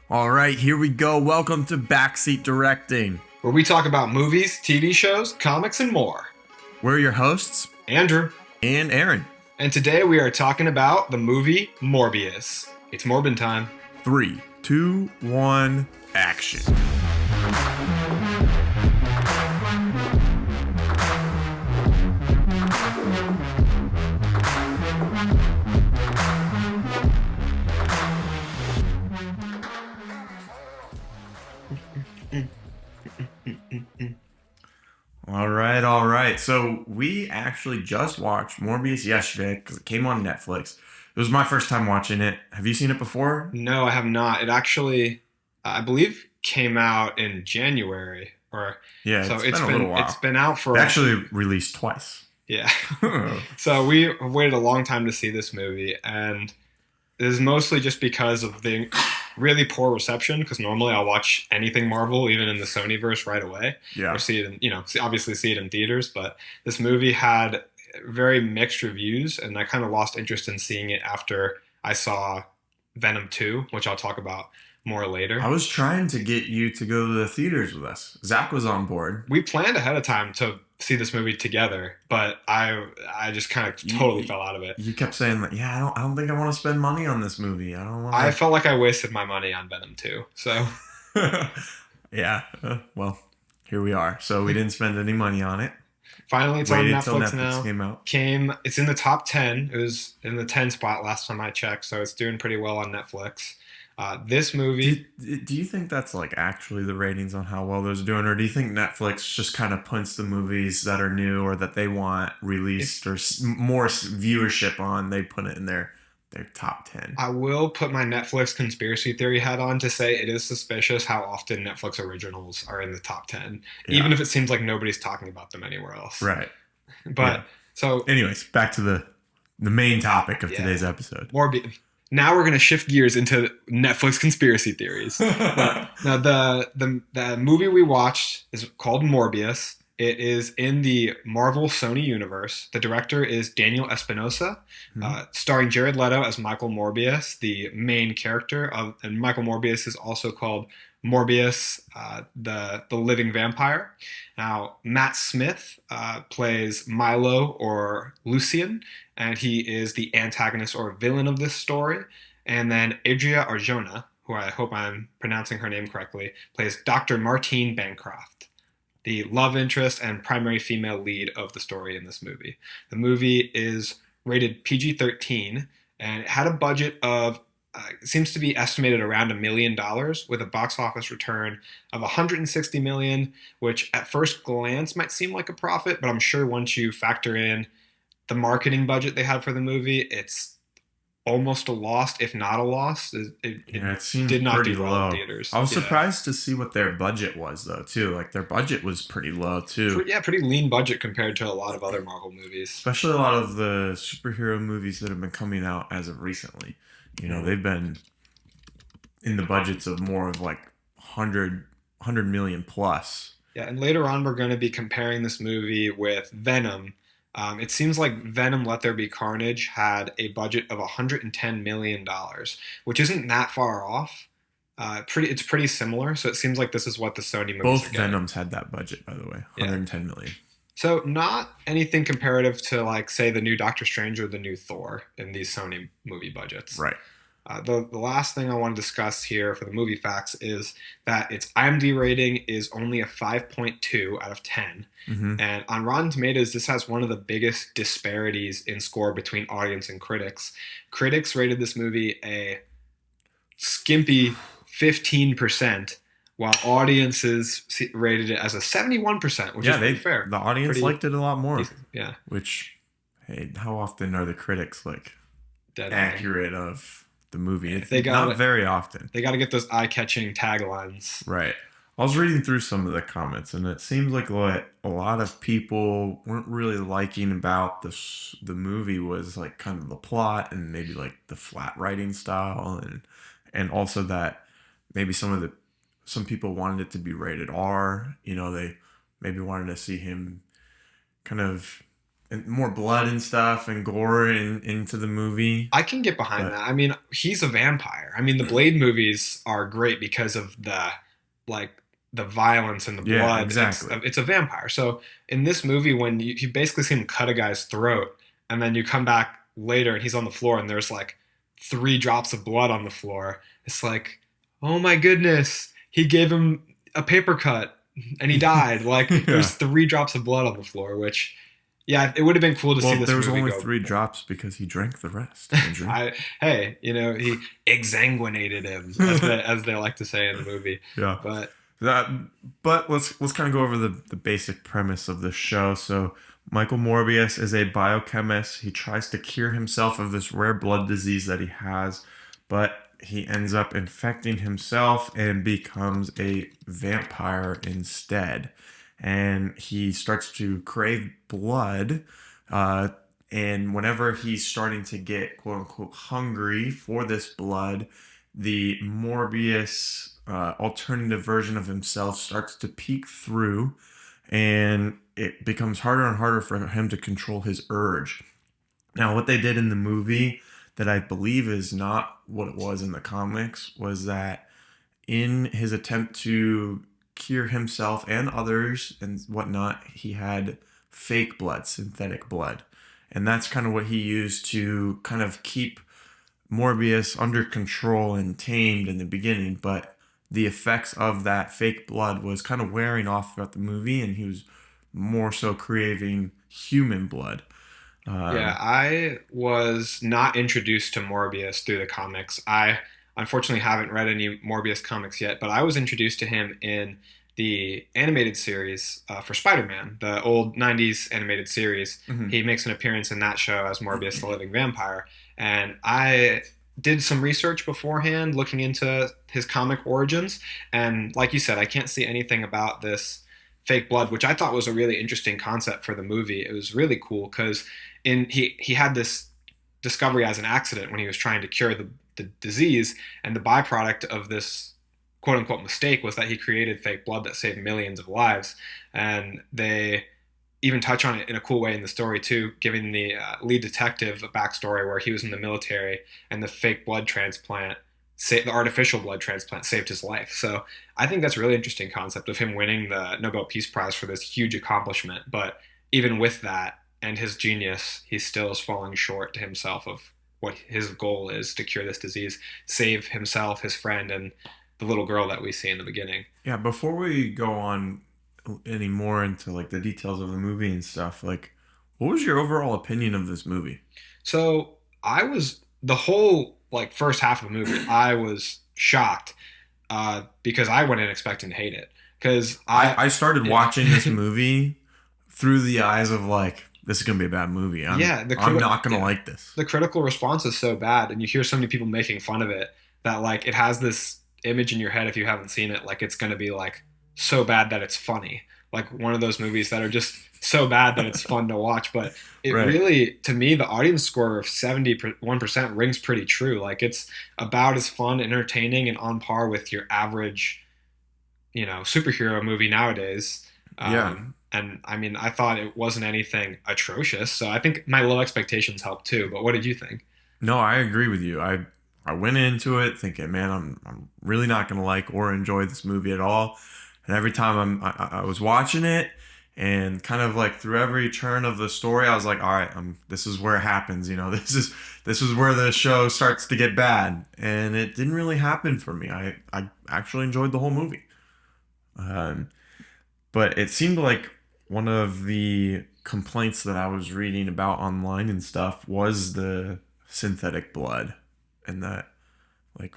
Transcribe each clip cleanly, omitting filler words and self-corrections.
All right, here we go. Welcome to Backseat Directing. Where we talk about movies, TV shows, comics, and more. We're your hosts, Andrew. And Aaron. And today we are talking about the movie Morbius. It's Morbin time. 3, 2, 1, action. All right. So we actually just watched Morbius yesterday because it came on Netflix. It was my first time watching it. Have you seen it before? No, I have not. It actually, I believe, came out in January. Yeah, so it's been a little while. It's been out for... It actually released twice. Yeah. So we have waited a long time to see this movie, and it is mostly just because of the really poor reception, because normally I'll watch anything Marvel, even in the Sonyverse, right away. Yeah. Or see it in, obviously see it in theaters, but this movie had very mixed reviews, and I kind of lost interest in seeing it after I saw Venom 2, which I'll talk about more later. I was trying to get you to go to the theaters with us. Zach was on board. We planned ahead of time to see this movie together, but I just kind of totally fell out of it. You kept saying that, yeah, I don't think I want to spend money on this movie. I felt like I wasted my money on Venom 2, so... Yeah, well, here we are. So we didn't spend any money on it. Finally, it's on Netflix now. Came out. It's in the top 10. It was in the 10 spot last time I checked, so it's doing pretty well on Netflix. This movie... Do you think that's like actually the ratings on how well those are doing, or do you think Netflix just kind of punts the movies that are new or that they want released or more viewership on, they put it in their top 10? I will put my Netflix conspiracy theory hat on to say it is suspicious how often Netflix originals are in the top 10, even if it seems like nobody's talking about them anywhere else. Right. But so... Anyways, back to the main topic of today's episode. Now we're going to shift gears into Netflix conspiracy theories. Now, the movie we watched is called Morbius. It is in the Marvel Sony universe. The director is Daniel Espinosa, starring Jared Leto as Michael Morbius, the main character. And Michael Morbius is also called Morbius, the living vampire. Now, Matt Smith plays Milo or Lucian, and he is the antagonist or villain of this story. And then Adria Arjona, who I hope I'm pronouncing her name correctly, plays Dr. Martine Bancroft, the love interest and primary female lead of the story in this movie. The movie is rated PG-13, and it had a budget of it seems to be estimated around $1 million, with a box office return of $160 million, which at first glance might seem like a profit, but I'm sure once you factor in the marketing budget they had for the movie, it's almost a loss, if not a loss. It seems did not pretty do well low in theaters. I was surprised to see what their budget was, though, too. Like, their budget was pretty low, too. Pretty lean budget compared to a lot of other Marvel movies. Especially a lot of the superhero movies that have been coming out as of recently. You know, they've been in the budgets of more of like 100 million plus. Yeah, and later on we're going to be comparing this movie with Venom. It seems like Venom Let There Be Carnage had a budget of $110 million, which isn't that far off. It's pretty similar, so it seems like this is what the Sony movies Both are getting. Venoms had that budget, by the way, 110 million. So not anything comparative to, like, say, the new Doctor Strange or the new Thor in these Sony movie budgets. Right. The last thing I want to discuss here for the movie facts is that its IMDb rating is only a 5.2 out of 10. Mm-hmm. And on Rotten Tomatoes, this has one of the biggest disparities in score between audience and critics. Critics rated this movie a skimpy 15%, while audiences rated it as a 71%, which is pretty fair. The audience liked it a lot more. Yeah. Which, hey, how often are the critics, like, Dead accurate of the movie? It's not very often. They got to get those eye-catching taglines. Right. I was reading through some of the comments, and it seems like what a lot of people weren't really liking about the movie was like kind of the plot and maybe like the flat writing style, and also that maybe some people wanted it to be rated R. You know, they maybe wanted to see him kind of more blood and stuff and gore into the movie. I can get behind But that. I mean, he's a vampire. I mean, the Blade movies are great because of like the violence and the yeah, blood. exactly. It's a vampire. So in this movie, when you basically see him cut a guy's throat, and then you come back later and he's on the floor and there's like 3 drops of blood on the floor. It's like, oh my goodness, he gave him a paper cut and he died. Like there's Yeah. 3 drops of blood on the floor, which yeah, it would have been cool to see Well, this there was movie only go. 3 drops because he drank the rest, Andrew. I hey, he exsanguinated him, as they like to say in the movie. Yeah. But That, but let's kind of go over the basic premise of the show. So Michael Morbius is a biochemist. He tries to cure himself of this rare blood disease that he has, but he ends up infecting himself and becomes a vampire instead. And he starts to crave blood. Uh, and whenever he's starting to get quote unquote hungry for this blood, the Morbius alternative version of himself starts to peek through, and it becomes harder and harder for him to control his urge. Now, what they did in the movie that I believe is not what it was in the comics was that in his attempt to cure himself and others and whatnot, he had fake blood, synthetic blood. And that's kind of what he used to kind of keep Morbius under control and tamed in the beginning, but the effects of that fake blood was kind of wearing off throughout the movie, and he was more so craving human blood. yeah, Um, I was not introduced to Morbius through the comics. I unfortunately haven't read any Morbius comics yet, but I was introduced to him in the animated series for Spider-Man, the old '90s animated series. mhm. He makes an appearance in that show as Morbius the Living Vampire, and I did some research beforehand looking into his comic origins, and like you said, I can't see anything about this fake blood, which I thought was a really interesting concept for the movie. It was really cool because he had this discovery as an accident when he was trying to cure the disease, and the byproduct of this quote unquote mistake was that he created fake blood that saved millions of lives. And they even touch on it in a cool way in the story too, giving the lead detective a backstory where he was in the military and the fake blood transplant, the artificial blood transplant, saved his life. So I think that's a really interesting concept of him winning the Nobel Peace Prize for this huge accomplishment. But even with that and his genius, he still is falling short to himself of what his goal is to cure this disease, save himself, his friend, and the little girl that we see in the beginning. Yeah, before we go on any more into like the details of the movie and stuff, like what was your overall opinion of this movie? So I was the whole like first half of the movie, I was shocked because I went in expecting to hate it. Because I started yeah, watching this movie through the eyes of like this is gonna be a bad movie. yeah, I'm not gonna like this. the critical response is so bad, and you hear so many people making fun of it that like it has this image in your head if you haven't seen it, like it's going to be like so bad that it's funny, like one of those movies that are just so bad that it's fun to watch. But it Right. really, to me, the audience score of 71% rings pretty true. Like it's about as fun, entertaining, and on par with your average, superhero movie nowadays. Yeah. And I mean, I thought it wasn't anything atrocious, so I think my low expectations helped too. But what did you think? No, I agree with you. I went into it thinking, man, I'm really not gonna like or enjoy this movie at all. And every time I was watching it, and kind of like through every turn of the story, I was like, all right, this is where it happens. This is where the show starts to get bad, and it didn't really happen for me. I actually enjoyed the whole movie. Um, but it seemed like one of the complaints that I was reading about online and stuff was the synthetic blood, and that, like,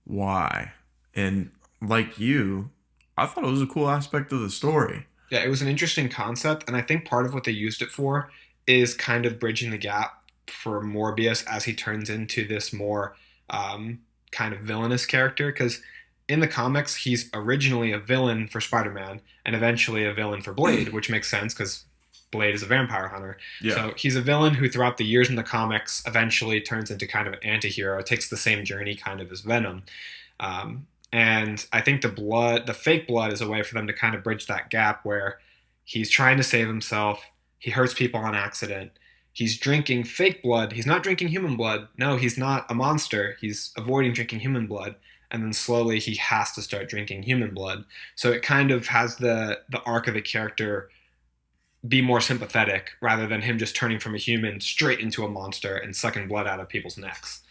why? And like you, I thought it was a cool aspect of the story. Yeah, it was an interesting concept, and I think part of what they used it for is kind of bridging the gap for Morbius as he turns into this more kind of villainous character. Because in the comics, he's originally a villain for Spider-Man and eventually a villain for Blade, which makes sense because Blade is a vampire hunter. Yeah. So he's a villain who, throughout the years in the comics, eventually turns into kind of an anti-hero, takes the same journey kind of as Venom. And I think the fake blood, is a way for them to kind of bridge that gap where he's trying to save himself. He hurts people on accident. He's drinking fake blood. He's not drinking human blood. No, he's not a monster. He's avoiding drinking human blood. And then slowly he has to start drinking human blood. So it kind of has the arc of the character be more sympathetic rather than him just turning from a human straight into a monster and sucking blood out of people's necks.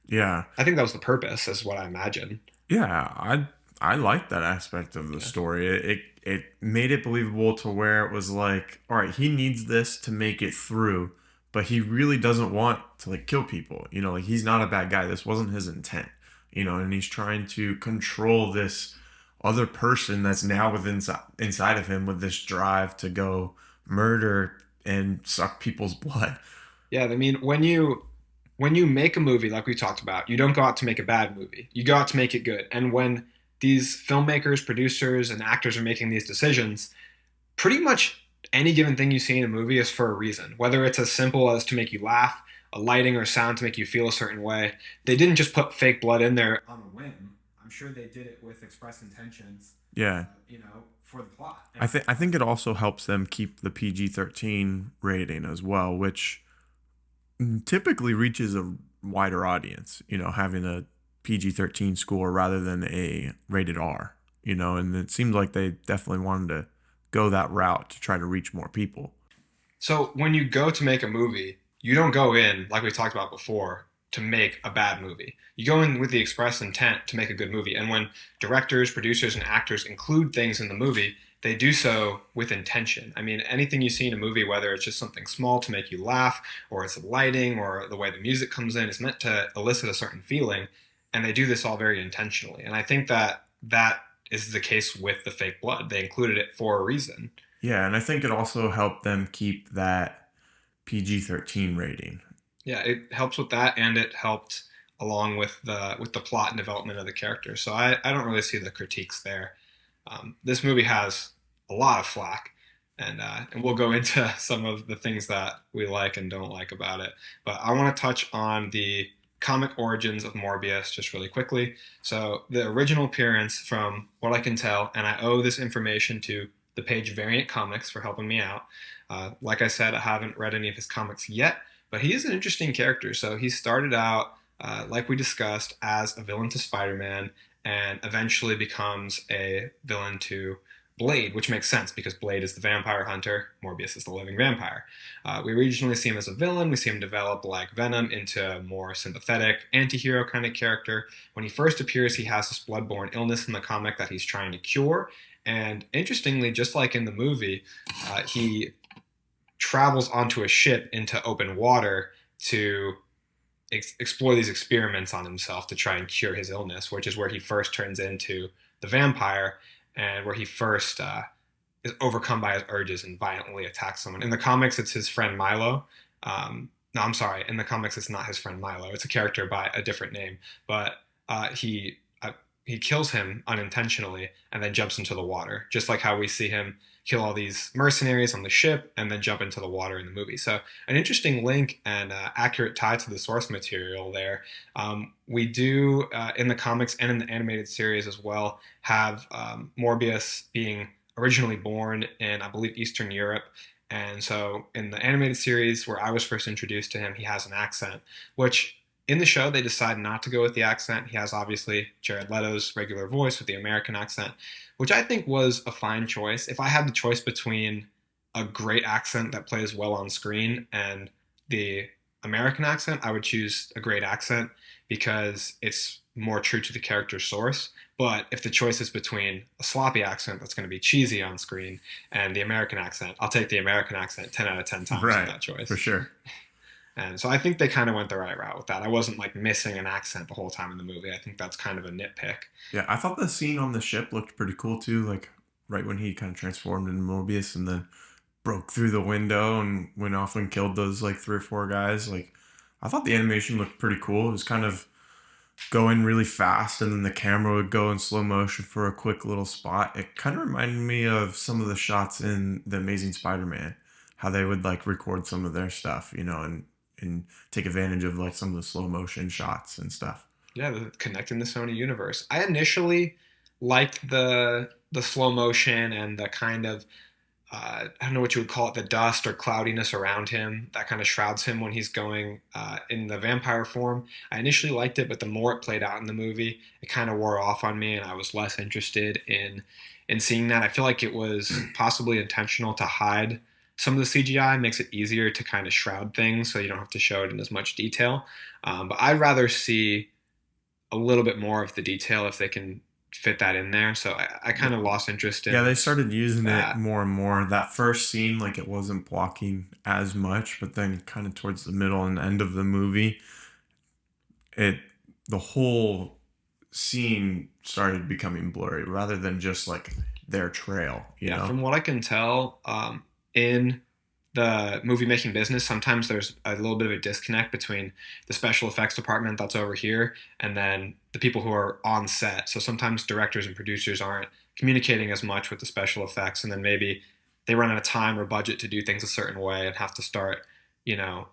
Yeah. I think that was the purpose, is what I imagine. Yeah, I like that aspect of the Yeah. story. It made it believable to where it was like, all right, he needs this to make it through, but he really doesn't want to like kill people. Like he's not a bad guy. This wasn't his intent. And he's trying to control this other person that's now within inside of him with this drive to go murder and suck people's blood. Yeah, I mean, when you make a movie like we talked about, you don't go out to make a bad movie. You go out to make it good. And when these filmmakers, producers, and actors are making these decisions, pretty much any given thing you see in a movie is for a reason. Whether it's as simple as to make you laugh, a lighting or sound to make you feel a certain way. They didn't just put fake blood in there on a whim. I'm sure they did it with express intentions, Yeah. for the plot. I think it also helps them keep the PG-13 rating as well, which typically reaches a wider audience, having a PG-13 score rather than a rated R, and it seems like they definitely wanted to go that route to try to reach more people. So when you go to make a movie, you don't go in, like we talked about before, to make a bad movie. You go in with the express intent to make a good movie. And when directors, producers, and actors include things in the movie, they do so with intention. I mean, anything you see in a movie, whether it's just something small to make you laugh, or it's the lighting, or the way the music comes in, is meant to elicit a certain feeling. And they do this all very intentionally. And I think that is the case with the fake blood. They included it for a reason. Yeah, and I think it also helped them keep that PG-13 rating. Yeah, it helps with that, and it helped along with the plot and development of the character. So I don't really see the critiques there. This movie has a lot of flack, and we'll go into some of the things that we like and don't like about it. But I want to touch on the comic origins of Morbius just really quickly. So the original appearance, from what I can tell, and I owe this information to the page Variant Comics for helping me out. Like I said, I haven't read any of his comics yet, but he is an interesting character. So he started out, like we discussed, as a villain to Spider-Man, and eventually becomes a villain to Blade, which makes sense because Blade is the vampire hunter, Morbius is the living vampire. We originally see him as a villain. We see him develop, like Venom, into a more sympathetic anti-hero kind of character. When he first appears, he has this bloodborne illness in the comic that he's trying to cure. And interestingly, just like in the movie, he travels onto a ship into open water to explore these experiments on himself to try and cure his illness, which is where he first turns into the vampire, and where he first is overcome by his urges and violently attacks someone. In the comics, it's his friend Milo. No, I'm sorry. In the comics, it's not his friend Milo. It's a character by a different name. But he kills him unintentionally and then jumps into the water, just like how we see him kill all these mercenaries on the ship and then jump into the water in the movie. So an interesting link and accurate tie to the source material there. We do, in the comics and in the animated series as well, have Morbius being originally born in, I believe, Eastern Europe. And so in the animated series where I was first introduced to him, he has an accent, which in the show, they decide not to go with the accent. He has, obviously, Jared Leto's regular voice with the American accent, which I think was a fine choice. If I had the choice between a great accent that plays well on screen and the American accent, I would choose a great accent because it's more true to the character's source. But if the choice is between a sloppy accent that's going to be cheesy on screen and the American accent, I'll take the American accent 10 out of 10 times with that choice. For sure. And so I think they kind of went the right route with that. I wasn't like missing an accent the whole time in the movie. I think that's kind of a nitpick. Yeah, I thought the scene on the ship looked pretty cool too. Like right when he kind of transformed into Morbius and then broke through the window and went off and killed those like 3 or 4 guys. Like I thought the animation looked pretty cool. It was kind of going really fast and then the camera would go in slow motion for a quick little spot. It kind of reminded me of some of the shots in The Amazing Spider-Man, how they would like record some of their stuff, and take advantage of like some of the slow motion shots and stuff. Yeah, connecting the Sony universe. I initially liked the slow motion and the kind of I don't know what you would call it, the dust or cloudiness around him that kind of shrouds him when he's going in the vampire form. I initially liked it, but the more it played out in the movie, it kind of wore off on me, and I was less interested in seeing that. I feel like it was possibly intentional to hide some of the CGI, makes it easier to kind of shroud things, so you don't have to show it in as much detail. But I'd rather see a little bit more of the detail if they can fit that in there. So I kind of lost interest Yeah, in they started using it that. more and more. That first scene, like it wasn't blocking as much, but then kind of towards the middle and end of the movie, it the whole scene started becoming blurry rather than just like their trail, you Yeah, know? from what I can tell, in the movie making business, sometimes there's a little bit of a disconnect between the special effects department that's over here and then the people who are on set. So sometimes directors and producers aren't communicating as much with the special effects, and then maybe they run out of time or budget to do things a certain way and have to start, you know,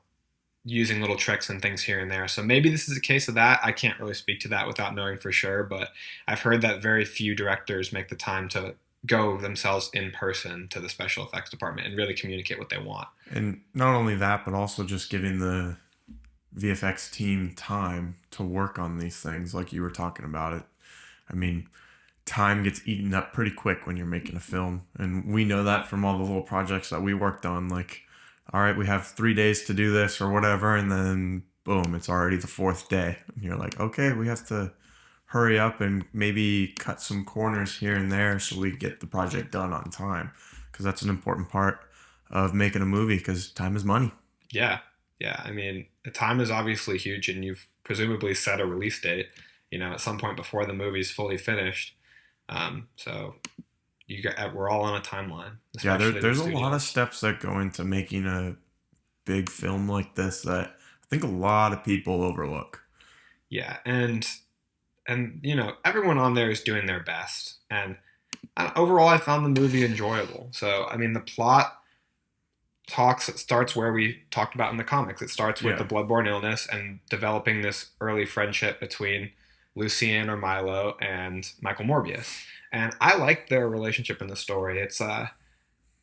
using little tricks and things here and there. So maybe this is a case of that. I can't really speak to that without knowing for sure, but I've heard that very few directors make the time to go themselves in person to the special effects department and really communicate what they want. And not only that, but also just giving the VFX team time to work on these things, like you were talking about it. I mean, time gets eaten up pretty quick when you're making a film, and we know that from all the little projects that we worked on. Like, all right, we have 3 days to do this or whatever, and then boom, it's already the fourth day. And you're like, okay, we have to hurry up and maybe cut some corners here and there so we get the project done on time, because that's an important part of making a movie, because time is money. Yeah, yeah. I mean, the time is obviously huge, and you've presumably set a release date, at some point before the movie's fully finished. So we're all on a timeline, Yeah, especially the there's a lot of studios. steps that go into making a big film like this that I think a lot of people overlook. Yeah, and everyone on there is doing their best, and overall, I found the movie enjoyable. So, I mean, the plot starts where we talked about in the comics. It starts with the Yeah. bloodborne illness and developing this early friendship between Lucien or Milo and Michael Morbius. And I like their relationship in the story. It's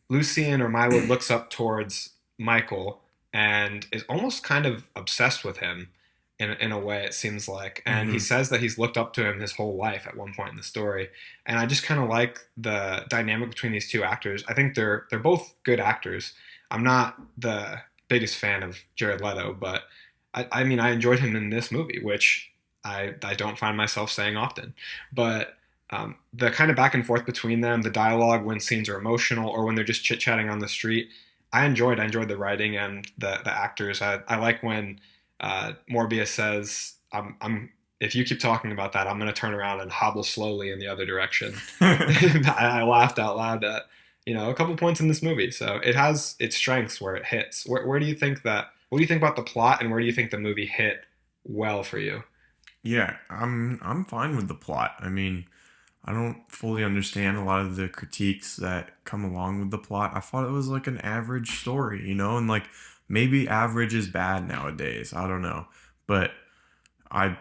Lucien or Milo looks up towards Michael and is almost kind of obsessed with him in a way, it seems like. And he Hmm. says that he's looked up to him his whole life at one point in the story. And I just kind of like the dynamic between these two actors. I think they're both good actors. I'm not the biggest fan of Jared Leto, but I mean, I enjoyed him in this movie, which I don't find myself saying often. But the kind of back and forth between them, the dialogue when scenes are emotional or when they're just chit chatting on the street, I enjoyed the writing and the actors. I like when Morbius says, "I'm if you keep talking about that, I'm going to turn around and hobble slowly in the other direction." I laughed out loud at a couple points in this movie. So it has its strengths where it hits. Where do you think that? What do you think about the plot, and where do you think the movie hit well for you? Yeah, I'm fine with the plot. I mean, I don't fully understand a lot of the critiques that come along with the plot. I thought it was like an average story, and like maybe average is bad nowadays. I don't know. But I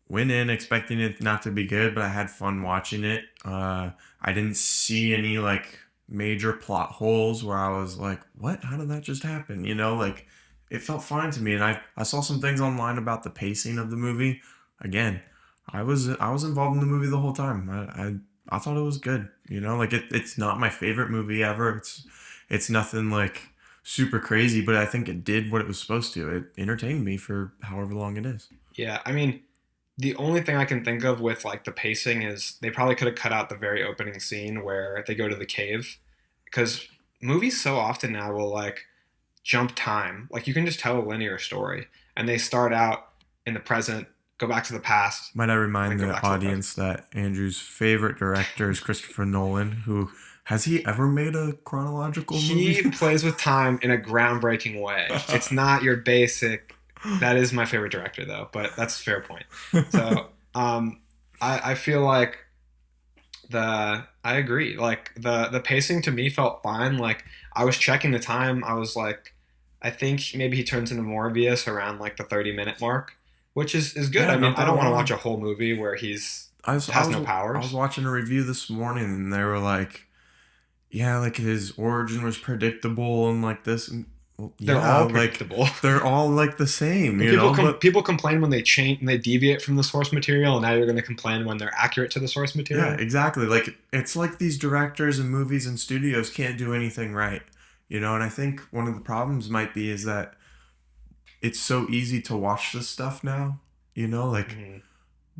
went in expecting it not to be good, but I had fun watching it. I didn't see any like major plot holes where I was like, "What? How did that just happen?" Like it felt fine to me. And I saw some things online about the pacing of the movie. Again, I was involved in the movie the whole time. I thought it was good. Like it's not my favorite movie ever. It's nothing like super crazy, but I think it did what it was supposed to. It entertained me for however long it is. Yeah, I mean, the only thing I can think of with like the pacing is they probably could have cut out the very opening scene where they go to the cave, because movies so often now will like jump time. Like you can just tell a linear story, and they start out in the present, go back to the past, Might I and then remind go the back to the present. audience that Andrew's favorite director is Christopher Nolan, who has he ever made a chronological movie? He plays with time in a groundbreaking way. It's not your basic. That is my favorite director, though, but that's a fair point. So I feel like I agree. Like the pacing to me felt fine. Like I was checking the time. I was like, I think maybe he turns into Morbius around like the 30-minute mark, which is good. Yeah, I mean, not I that don't want to watch long. a whole movie where he's I was I has was no I was powers. watching a review this morning, and they were like, Yeah, like his origin was predictable and like this. And, well, They're yeah, all like predictable. they're all like the same, And you know. But people complain when they change and they deviate from the source material, and now you're going to complain when they're accurate to the source yeah, material. exactly. Like it's like these directors and movies and studios can't do anything right, you know. And I think one of the problems might be is that it's so easy to watch this stuff now, you know. Like Hmm.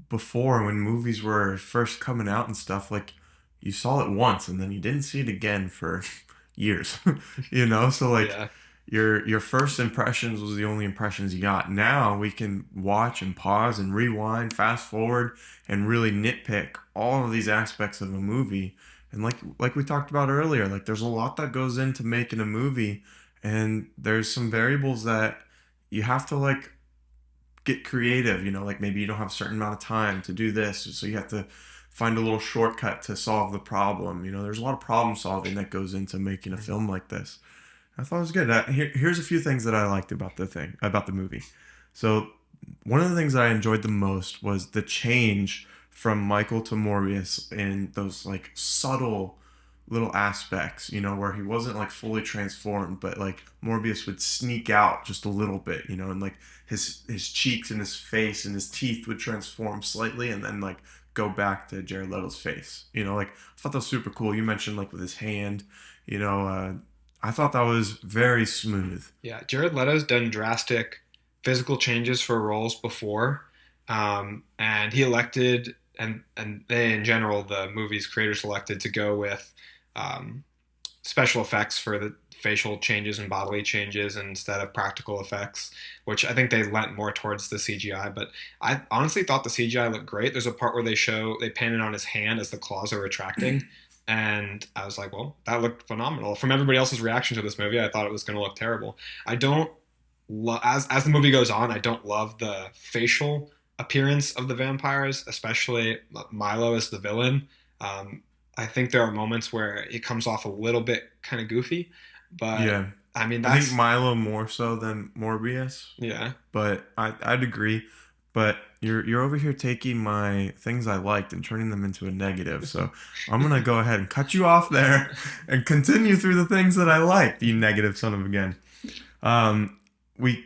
before, when movies were first coming out and stuff, like you saw it once and then you didn't see it again for years, you know. So like Yeah. your first impressions was the only impressions you got. Now we can watch and pause and rewind, fast forward, and really nitpick all of these aspects of a movie. And like we talked about earlier, like there's a lot that goes into making a movie, and there's some variables that you have to like get creative, you know, like maybe you don't have a certain amount of time to do this, so you have to find a little shortcut to solve the problem. You know, there's a lot of problem solving that goes into making a Mhm. film like this. I thought it was good. Here's a few things that I liked about the movie. So one of the things that I enjoyed the most was the change from Michael to Morbius in those like subtle little aspects, you know, where he wasn't like fully transformed, but like Morbius would sneak out just a little bit, you know, and like his cheeks and his face and his teeth would transform slightly and then like go back to Jared Leto's face. You know, like I thought that was super cool. You mentioned like with his hand, you know, I thought that was very smooth. Yeah, Jared Leto's done drastic physical changes for roles before, and he elected, and they in general, the movie's creators elected to go with um, special effects for the facial changes and bodily changes instead of practical effects, which I think they lent more towards the CGI. But I honestly thought the CGI looked great. There's a part where they painted on his hand as the claws are retracting. And I was like, well, that looked phenomenal. From everybody else's reaction to this movie, I thought it was going to look terrible. I don't as the movie goes on, I don't love the facial appearance of the vampires, especially Milo as the villain. Um, I think there are moments where it comes off a little bit kind of goofy, but Yeah. I mean I think that's Milo more so than Morbius, yeah. but I'd agree. But you're over here taking my things I liked and turning them into a negative. So I'm gonna go ahead and cut you off there and continue through the things that I liked. You negative son of a gun. Um, we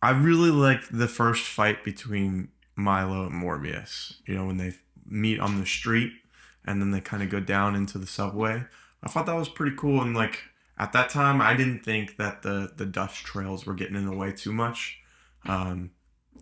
I really liked the first fight between Milo and Morbius. You know, when they meet on the street and then they kind of go down into the subway. I thought that was pretty cool. And like at that time, I didn't think that the dust trails were getting in the way too much. Um,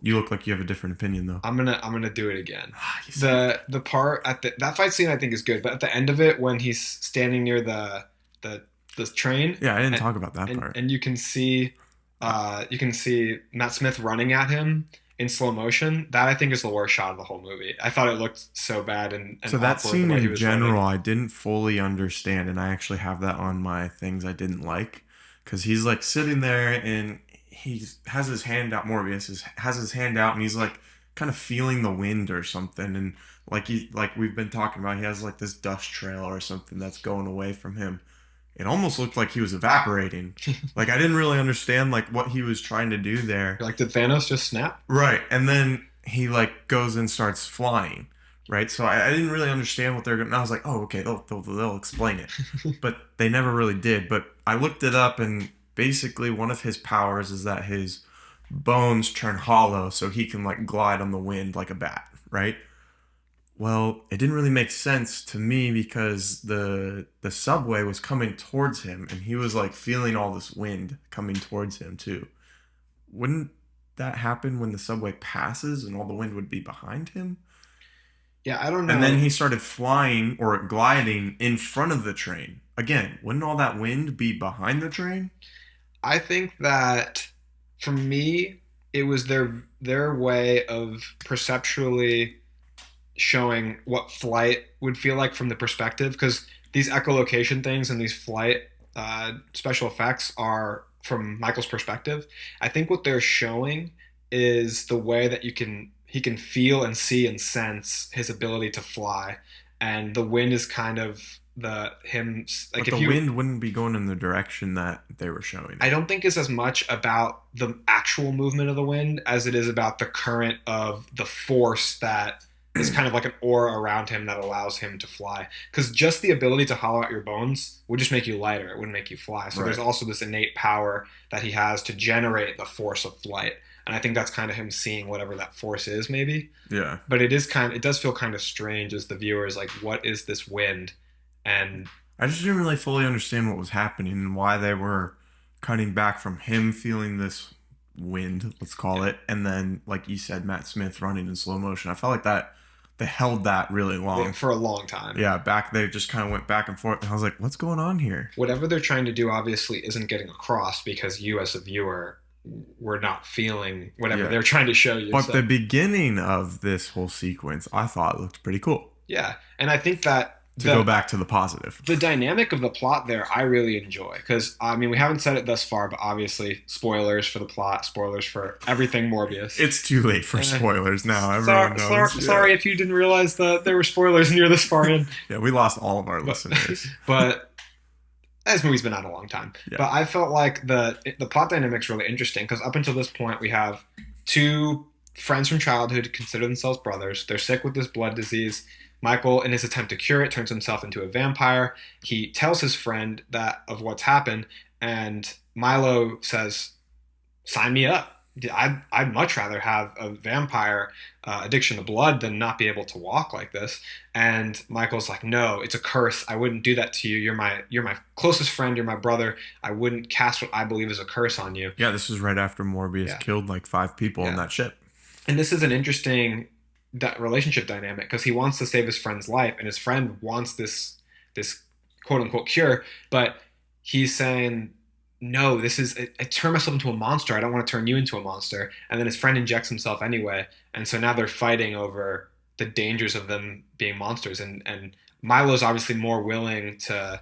you look like you have a different opinion though. I'm gonna do it again. Ah, you said it. The part at that fight scene I think is good, but at the end of it when he's standing near the the train Yeah, I didn't and talk about that part. and you can see Matt Smith running at him in slow motion. That I think is the worst shot of the whole movie. I thought it looked so bad and So that awkward the scene way he in was running. general, I didn't fully understand, and I actually have that on my things I didn't like, because he's like sitting there and he has his hand out. Has his hand out, and he's like kind of feeling the wind or something, and like we've been talking about, he has like this dust trail or something that's going away from him. It almost looked like he was evaporating. Like I didn't really understand like what he was trying to do there. You're like, did Thanos just snap? Right. And then he like goes and starts flying. Right. So I didn't really understand what they're going to. I was like, oh, okay, they'll explain it. But they never really did. But I looked it up, and basically one of his powers is that his bones turn hollow so he can like glide on the wind like a bat. Right. Well, it didn't really make sense to me because the subway was coming towards him and he was like feeling all this wind coming towards him too. Wouldn't that happen when the subway passes and all the wind would be behind him? Yeah, I don't And then know. he started flying or gliding in front of the train. Again, wouldn't all that wind be behind the train? I think that for me, it was their way of perceptually showing what flight would feel like from the perspective, because these echolocation things and these flight special effects are from Michael's perspective. I think what they're showing is the way that you can he can feel and see and sense his ability to fly, and the wind is kind of the him like But if the you wind wouldn't be going in the direction that they were showing I it. don't think it's as much about the actual movement of the wind as it is about the current of the force that is kind of like an aura around him that allows him to fly. Because just the ability to hollow out your bones would just make you lighter. It wouldn't make you fly. So there's Right. also this innate power that he has to generate the force of flight. And I think that's kind of him seeing whatever that force is, maybe. Yeah. But it does feel kind of strange as the viewer is like, what is this wind? And I just didn't really fully understand what was happening and why they were cutting back from him feeling this wind, let's call yeah, it, and then, like you said, Matt Smith running in slow motion. I felt like that they held that really long. for a long time. Yeah, back they just kind of went back and forth, and I was like, "What's going on here?" Whatever they're trying to do obviously isn't getting across because you as a viewer were not feeling whatever Yeah, they're trying to show you. but So the beginning of this whole sequence, I thought looked pretty cool. yeah, and I think that To go back to the positive. the dynamic of the plot there I really enjoy because I mean we haven't said it thus far, but obviously spoilers for the plot, spoilers for everything Morbius. It's too late for spoilers now. Everyone Sorry, knows. sorry if you didn't realize that there were spoilers and you're this far in. Yeah, we lost all of our But, listeners. but this movie's been out a long time. Yeah. But I felt like the plot dynamic's really interesting because up until this point we have two friends from childhood who consider themselves brothers. They're sick with this blood disease. Michael, in his attempt to cure it, turns himself into a vampire. He tells his friend that of what's happened, and Milo says, "Sign me up. I'd much rather have a vampire addiction to blood than not be able to walk like this." And Michael's like, "No, it's a curse. I wouldn't do that to you. You're my closest friend. You're my brother. I wouldn't cast what I believe is a curse on you." Yeah, this was right after Morbius Yeah. killed like 5 people in Yeah. that ship. And this is an interesting that relationship dynamic because he wants to save his friend's life, and his friend wants this quote unquote cure, but he's saying, "No, this is I turn myself into a monster. I don't want to turn you into a monster." And then his friend injects himself anyway, and so now they're fighting over the dangers of them being monsters. And Milo's obviously more willing to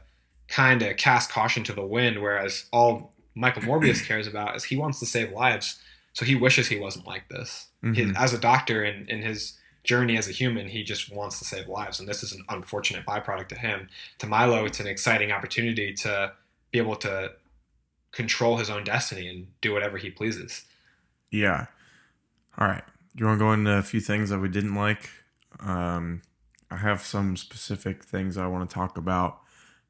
kind of cast caution to the wind, whereas all Michael Morbius cares about is he wants to save lives. So he wishes he wasn't like this. Mhm. As a doctor in his journey as a human, he just wants to save lives, and this is an unfortunate byproduct to him. To Milo, it's an exciting opportunity to be able to control his own destiny and do whatever he pleases. Yeah. All right. Do you want to go into a few things that we didn't like? I have some specific things I want to talk about.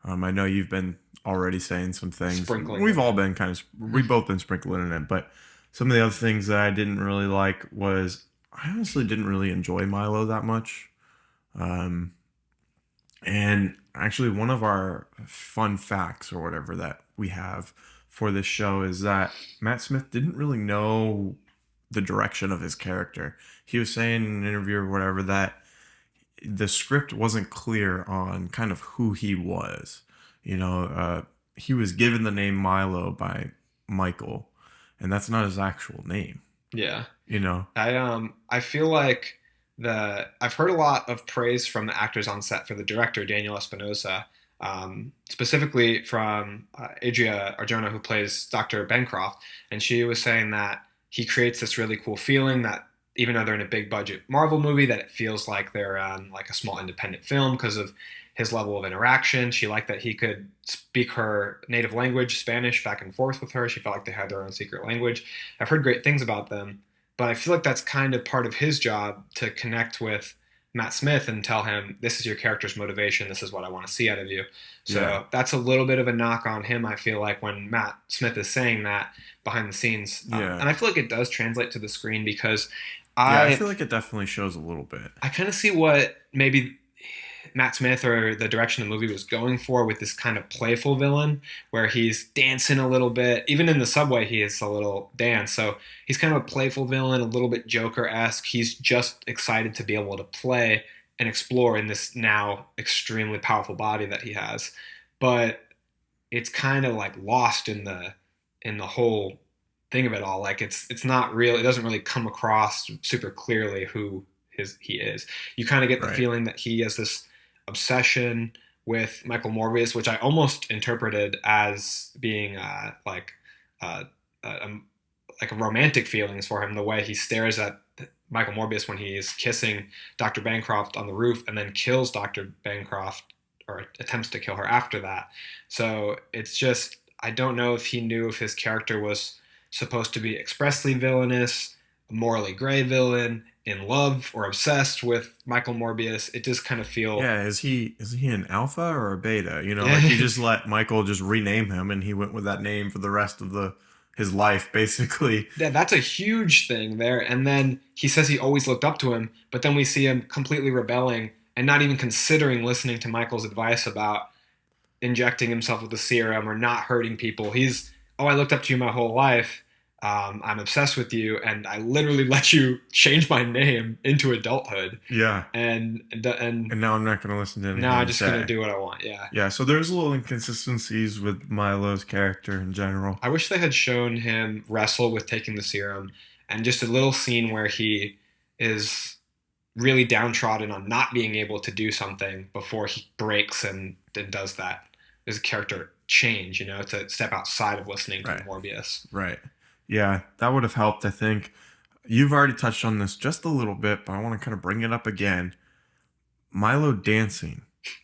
I know you've been already saying some things. Sprinkling We've it all in. been we've both been sprinkling it in, but some of the other things that I didn't really like was I honestly didn't really enjoy Milo that much. Um, and actually, one of our fun facts or whatever that we have for this show is that Matt Smith didn't really know the direction of his character. He was saying in an interview or whatever that the script wasn't clear on kind of who he was. He was given the name Milo by Michael, and that's not his actual name. Yeah. You know, I feel like I've heard a lot of praise from the actors on set for the director Daniel Espinosa, specifically from Adria Arjona, who plays Dr. Bancroft, and she was saying that he creates this really cool feeling that even though they're in a big budget Marvel movie, that it feels like they're on like a small independent film because of his level of interaction. She liked that he could speak her native language, Spanish, back and forth with her. She felt like they had their own secret language. I've heard great things about them, but I feel like that's kind of part of his job to connect with Matt Smith and tell him, this is your character's motivation. This is what I want to see out of you. So Yeah. that's a little bit of a knock on him, I feel like, when Matt Smith is saying that behind the scenes. Yeah. And I feel like it does translate to the screen because I feel like it definitely shows a little bit. I kind of see what maybe Matt Smith or the direction the movie was going for with this kind of playful villain where he's dancing a little bit. Even in the subway, he is a little dance. So he's kind of a playful villain, a little bit Joker-esque. He's just excited to be able to play and explore in this now extremely powerful body that he has. But it's kind of like lost in the whole thing of it all. Like it's not real. It doesn't really come across super clearly who he is. You kind of get the Right. feeling that he has this obsession with Michael Morbius, which I almost interpreted as being uh, like a romantic feelings for him. The way he stares at Michael Morbius when he is kissing Dr. Bancroft on the roof, and then kills Dr. Bancroft or attempts to kill her after that. So it's just I don't know if he knew if his character was supposed to be expressly villainous, a morally gray villain, in love or obsessed with Michael Morbius. It just kind of feel Yeah, is he an alpha or a beta? You know, like yeah, he just let Michael just rename him, and he went with that name for the rest of the his life, basically. that's a huge thing there. And then he says he always looked up to him, but then we see him completely rebelling and not even considering listening to Michael's advice about injecting himself with the serum or not hurting people. He's, oh, I looked up to you my whole life. I'm obsessed with you, and I literally let you change my name into adulthood. Yeah, And and now I'm not going to listen to anything now I'm you just gonna say. do what I want. Yeah. Yeah, so there's little inconsistencies with Milo's character in general. I wish they had shown him wrestle with taking the serum, and just a little scene where he is really downtrodden on not being able to do something before he breaks and does that. There's a character change, to step outside of listening to Right, Morbius. right. Yeah, that would have helped, I think. You've already touched on this just a little bit, but I want to kind of bring it up again. Milo dancing.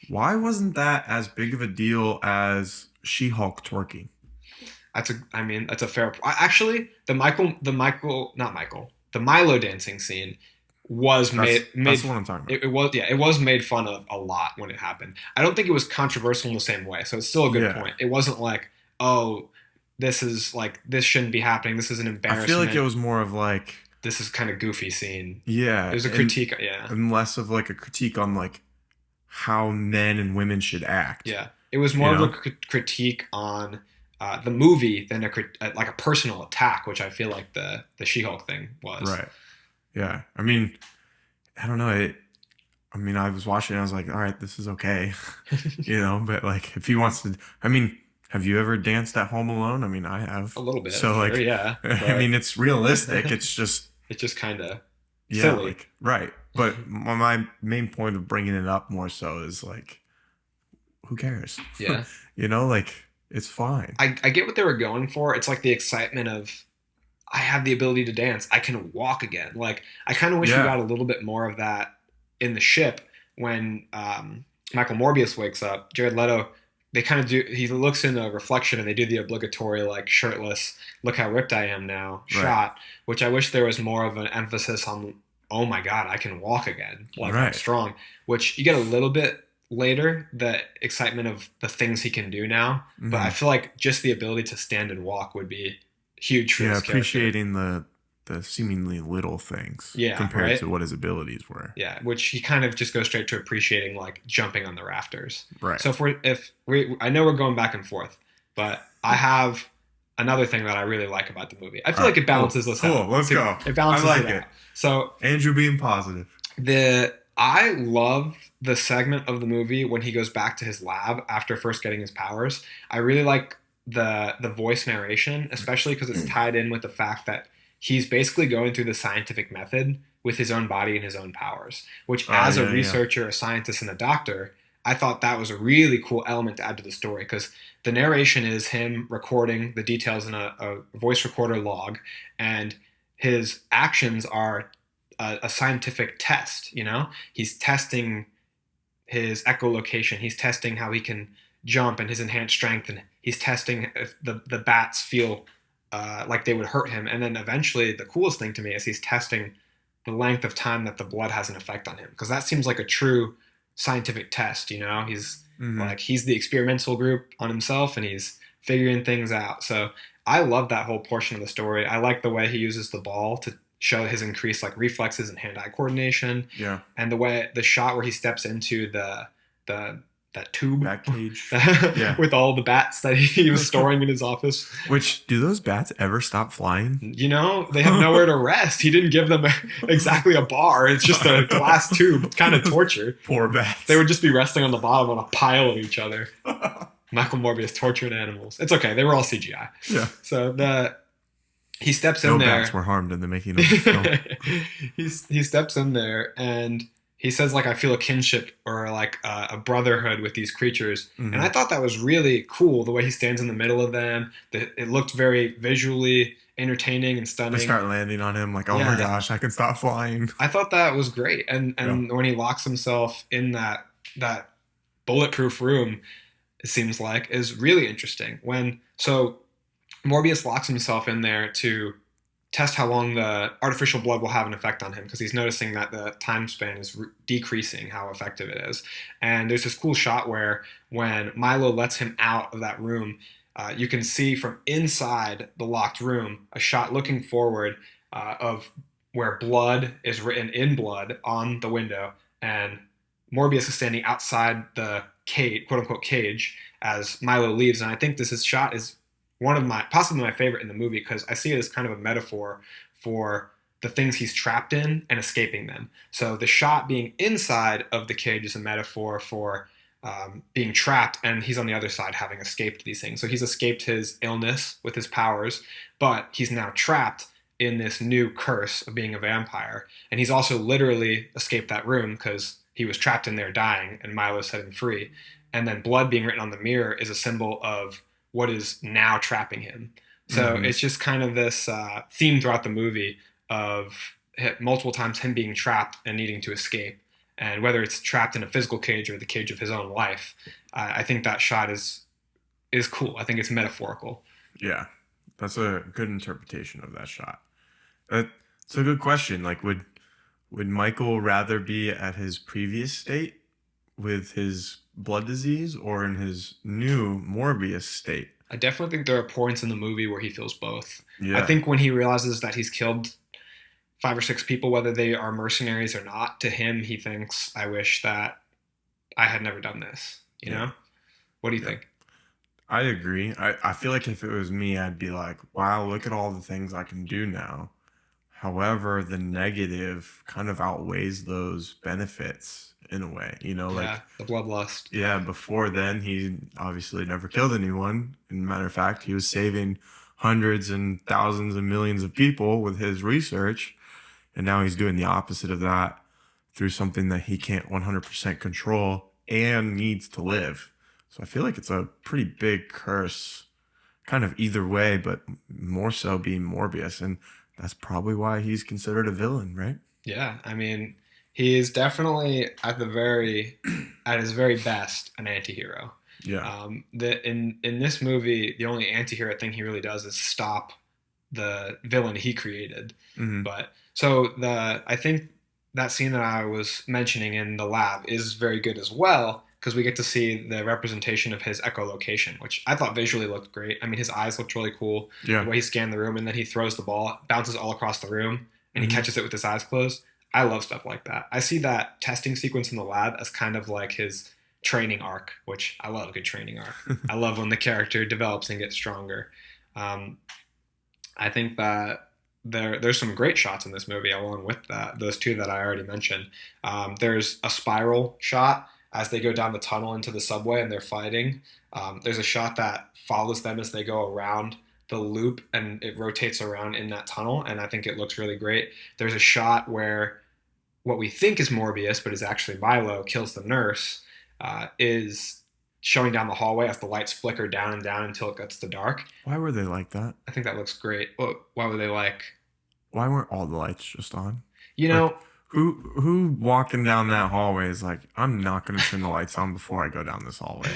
Why wasn't that as big of a deal as She-Hulk twerking? That's a fair. Actually, the Milo dancing scene was That's what I'm talking about. it was made fun of a lot when it happened. I don't think it was controversial in the same way, so it's still a good Yeah. point. It wasn't like, oh, this shouldn't be happening. This is an I feel like it embarrassment. was more of like, This is kind of goofy scene. It yeah, was a critique. Yeah, and less of like a critique on like how men and women should act. yeah. It was You more of a know? critique on the movie than like a personal attack, which I feel like the She-Hulk thing was. Right. Yeah. I mean, I don't know. I was watching it, I was like, all right, this is okay. But like if he wants to, have you ever danced at home alone? I mean, I have. A little bit, So sure, like, yeah. it's realistic. It's just, It's just kind of yeah, silly. like, right. But my main point of bringing it up more so is like, who cares? Yeah. Like, it's fine. I get what they were going for. It's like the excitement of, I have the ability to dance. I can walk again. Like, I kind of wish we Yeah. got a little bit more of that in the ship when Michael Morbius wakes up. Jared Leto, they kind of do, he looks in a reflection and they do the obligatory, like, shirtless, look how ripped I am now Right. shot, which I wish there was more of an emphasis on, oh my God, I can walk again. Like, I'm Right. strong, which you get a little bit later, the excitement of the things he can do now. But I Mhm. feel like just the ability to stand and walk would be huge for Yeah, this character. appreciating the seemingly little things Yeah, compared right? to what his abilities were. Yeah, which he kind of just goes straight to appreciating, like jumping on the rafters. Right. So I know we're going back and forth, but I have another thing that I really like about the movie. I feel like it balances this out. Cool, let's go. It balances I like it it. out. So Andrew being positive. I love the segment of the movie when he goes back to his lab after first getting his powers. I really like the voice narration, especially because it's tied in with the fact that he's basically going through the scientific method with his own body and his own powers, which as a Yeah. researcher, a scientist, and a doctor, I thought that was a really cool element to add to the story because the narration is him recording the details in a voice recorder log, and his actions are a scientific test. He's testing his echolocation. He's testing how he can jump and his enhanced strength, and he's testing if the bats feel like they would hurt him. And then eventually, the coolest thing to me is he's testing the length of time that the blood has an effect on him, because that seems like a true scientific test. He's Mhm. like, he's the experimental group on himself, and he's figuring things out. So I love that whole portion of the story. I like the way he uses the ball to show his increased like reflexes and hand-eye coordination, Yeah. and the shot where he steps into that tube Bat cage. Yeah. with all the bats that he was storing in his office. Which, do those bats ever stop flying? They have nowhere to rest. He didn't give them exactly a bar. It's just a glass tube. Kind of torture. Poor bats. They would just be resting on the bottom on a pile of each other. Michael Morbius torturing animals. It's okay. They were all CGI. Yeah. So he steps in No there. bats were harmed in the making of the film. He steps in there and he says, like, I feel a kinship or like a brotherhood with these creatures. Mhm. And I thought that was really cool, the way he stands in the middle of them. It looked very visually entertaining and stunning. They start landing on him like, oh Yeah. my gosh, I can stop flying. I thought that was great. And Yeah. when he locks himself in that bulletproof room, it seems like, is really interesting. So Morbius locks himself in there to test how long the artificial blood will have an effect on him because he's noticing that the time span is decreasing how effective it is. And there's this cool shot where when Milo lets him out of that room, you can see from inside the locked room a shot looking forward of where blood is written in blood on the window, and Morbius is standing outside the cage, quote unquote cage, as Milo leaves. And I think shot is one of my possibly my favorite in the movie because I see it as kind of a metaphor for the things he's trapped in and escaping them. So the shot being inside of the cage is a metaphor for being trapped, and he's on the other side having escaped these things. So he's escaped his illness with his powers, but he's now trapped in this new curse of being a vampire. And he's also literally escaped that room because he was trapped in there dying, and Milo set him free. And then blood being written on the mirror is a symbol of what is now trapping him. So it's just kind of this theme throughout the movie of multiple times him being trapped and needing to escape. And whether it's trapped in a physical cage or the cage of his own life, I think that shot is cool. I think it's metaphorical. Yeah, that's a good interpretation of that shot. It's a good question. Like, would Michael rather be at his previous state with his blood disease or in his new Morbius state? I definitely think there are points in the movie where he feels both. Yeah. I think when he realizes that he's killed 5 or 6 people, whether they are mercenaries or not, to him, he thinks, I wish that I had never done this. You know? What do you think? I agree. I feel like if it was me, I'd be like, wow, look at all the things I can do now. However, the negative kind of outweighs those benefits in a way, like, the bloodlust. yeah, before then, he obviously never killed anyone. And matter of fact, he was saving hundreds and thousands and millions of people with his research. And now he's doing the opposite of that through something that he can't 100% control and needs to live. So I feel like it's a pretty big curse, kind of either way, but more so being Morbius. And that's probably why he's considered a villain, right? Yeah, I mean, he is definitely at his very best, an anti-hero. Yeah. In this movie, the only anti-hero thing he really does is stop the villain he created. But so I think that scene that I was mentioning in the lab is very good as well because we get to see the representation of his echolocation, which I thought visually looked great. I mean, his eyes looked really cool. Yeah. The way he scanned the room, and then he throws the ball, bounces all across the room, and he catches it with his eyes closed. I love stuff like that. I see that testing sequence in the lab as kind of like his training arc, which I love a good training arc. I love when the character develops and gets stronger. I think that there's some great shots in this movie along with those two that I already mentioned. There's a spiral shot as they go down the tunnel into the subway and they're fighting. There's a shot that follows them as they go around the loop and it rotates around in that tunnel, and I think it looks really great. There's a shot where what we think is Morbius, but is actually Milo, kills the nurse, is showing down the hallway as the lights flicker down and down until it gets to dark. Why were they like that? I think that looks great. Why were they like? Why weren't all the lights just on? You know, like, who walking down that hallway is like, I'm not going to turn the lights on before I go down this hallway.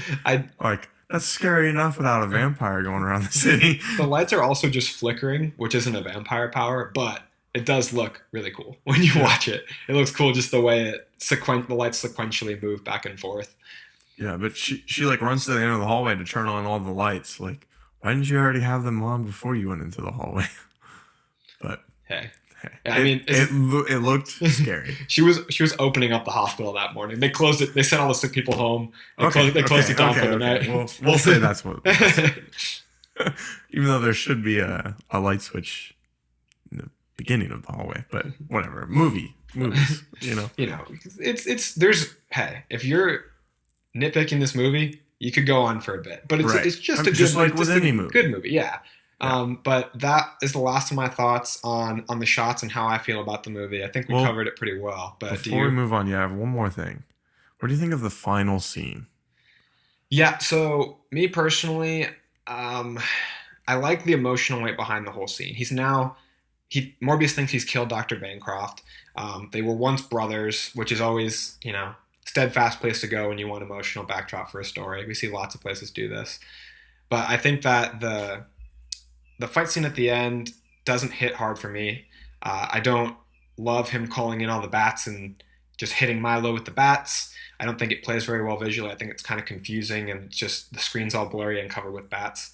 That's scary enough without a vampire going around the city. The lights are also just flickering, which isn't a vampire power, but it does look really cool when you watch it. It looks cool just the way the lights sequentially move back and forth. Yeah, but she like runs to the end of the hallway to turn on all the lights. Like, why didn't you already have them on before you went into the hallway? But hey, I mean, it looked scary. She was opening up the hospital that morning. They closed it. They sent all the sick people home. They closed it down for the night. We'll say that's what. Even though there should be a light switch in the beginning of the hallway, but whatever. Movies. If you're nitpicking this movie, you could go on for a bit, but it's just any movie. Good movie, yeah. But that is the last of my thoughts on the shots and how I feel about the movie. I think we covered it pretty well. But before we move on, I have one more thing. What do you think of the final scene? Yeah, so me personally, I like the emotional weight behind the whole scene. Morbius thinks he's killed Dr. Bancroft. They were once brothers, which is always, steadfast place to go when you want emotional backdrop for a story. We see lots of places do this. But I think that the fight scene at the end doesn't hit hard for me. I don't love him calling in all the bats and just hitting Milo with the bats. I don't think it plays very well visually. I think it's kind of confusing and just the screen's all blurry and covered with bats.